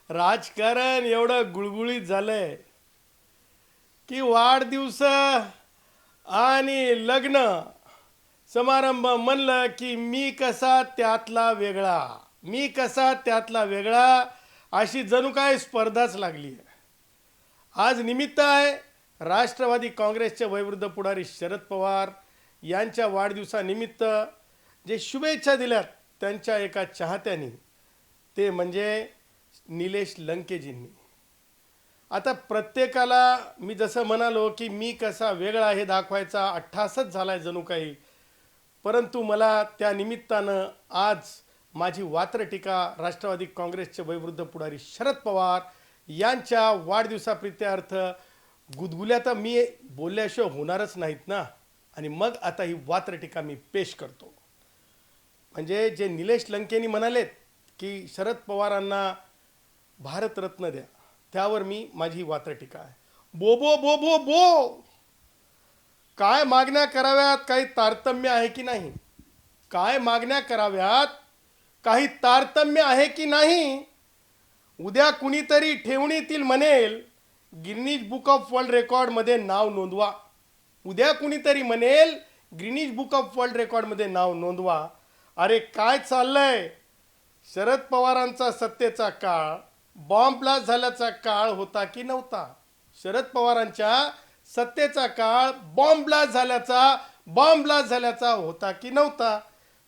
राजकारण एवढं गुळगुळीत झालंय की वाढदिवस आणि लग्न समारंभ म्हणलं की मी कसा त्यातला वेगळा अशी जणू काय स्पर्धाच लागली आहे. आज निमित्त आहे राष्ट्रवादी काँग्रेसचे वयोवृद्ध पुढारी शरद पवार यांच्या वाढदिवसानिमित्त जे शुभेच्छा दिल्यात त्यांच्या एका चाहत्यांनी, ते म्हणजे निलेश लंकेजींनी. आता प्रत्येकाला मी जसं म्हणालो की मी कसा वेगळा हे दाखवायचा अट्टासच झालाय जणू काही, परंतु मला त्या निमित्तानं आज माझी वात्रटिका राष्ट्रवादी काँग्रेसचे वयोवृद्ध पुढारी शरद पवार यांच्या वाढदिवसाप्रित्यार्थ गुदगुल्या तर मी बोलल्याशिवाय होणारच नाहीत ना. आणि मग आता ही वात्रटिका मी पेश करतो. म्हणजे जे निलेश लंकेनी म्हणालेत की शरद पवारांना भारतरत्न द्या, त्यावर मी माझी वात्रटिका आहे. बो बो बो बो बो, काय मागण्या कराव्यात काही तारतम्य आहे की नाही? काय मागण्या कराव्यात काही तारतम्य आहे की नाही? उद्या कुणीतरी ठेवणीतील म्हणेल गिनीज बुक ऑफ वर्ल्ड रेकॉर्डमध्ये नाव नोंदवा. उद्या कुणीतरी म्हणेल गिनीज बुक ऑफ वर्ल्ड रेकॉर्डमध्ये नाव नोंदवा. अरे काय चाललंय? शरद पवारांचा सत्तेचा काळ बॉम्ब ब्लास्ट झाल्याचा काळ होता की नव्हता? शरद पवारांच्या सत्तेचा काळ बॉम्ब ब्लास्ट झाल्याचा होता की नव्हता?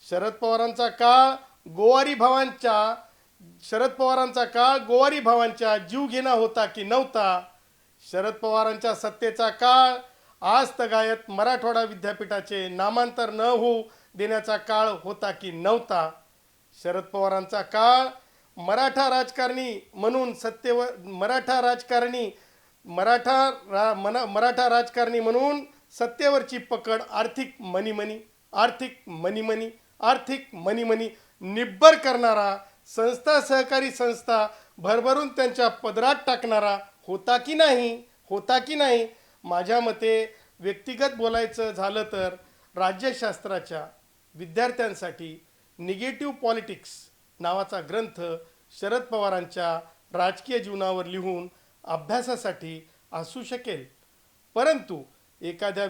शरद पवारांचा काळ गोवारी भावांच्या जीव घेणा होता की नव्हता? शरद पवारांच्या सत्तेचा काळ आज तगायत मराठवाडा विद्यापीठाचे नामांतर न होऊ देण्याचा काळ होता की नव्हता? शरद पवारांचा काळ मराठा राजकारणी म्हणून सत्तेवरची पकड आर्थिक मनी निब्बर करणारा, सहकारी संस्था भरभरून त्यांच्या पदरात टाकणारा होता की नाही? माझ्या मते व्यक्तिगत बोलायचं झालं तर राज्यशास्त्राच्या विद्यार्थ्यांसाठी निगेटिव्ह पॉलिटिक्स नावाचा ग्रंथ शरद पवारांच्या राजकीय जीवनावर लिहून अभ्यासासाठी असू शकेल. परंतु एखाद्या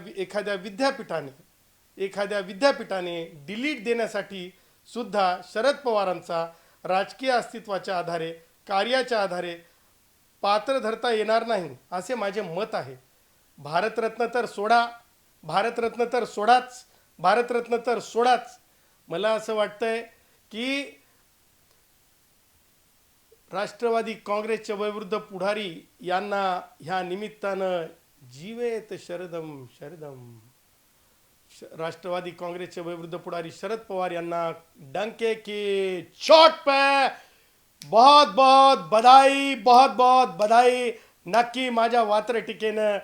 विद्यापीठाने डिलीट देण्यासाठी सुद्धा शरद पवारांचा राजकीय अस्तित्वाच्या आधारे, कार्याच्या आधारे पात्र धरता येणार नाही असे माझे मत आहे. भारतरत्न तर सोडाच. मला असं वाटतंय की राष्ट्रवादी काँग्रेसचे वयोवृद्ध पुढारी यांना ह्या निमित्तानं जीवेत शरदम. राष्ट्रवादी काँग्रेसचे वयोवृद्ध पुढारी शरद पवार यांना डंके की चोट पे बहुत बहुत बधाई. नक्की माझ्या वात्रटिकेनं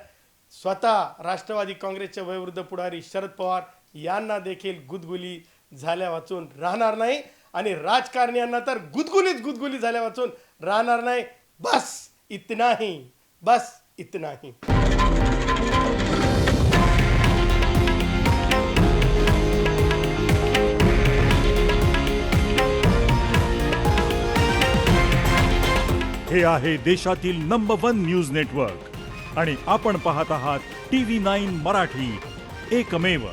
स्वतः राष्ट्रवादी काँग्रेसचे वयोवृद्ध पुढारी शरद पवार यांना देखील गुदगुली झाल्या वाचून राहणार नाही आणि राजकारण्यांना तर गुदगुली झाल्या वाचून राहणार नाही. बस इतना ही. हे आहे देशातील नंबर 1 न्यूज नेटवर्क आणि आपण पाहत आहात TV9 मराठी, एकमेव.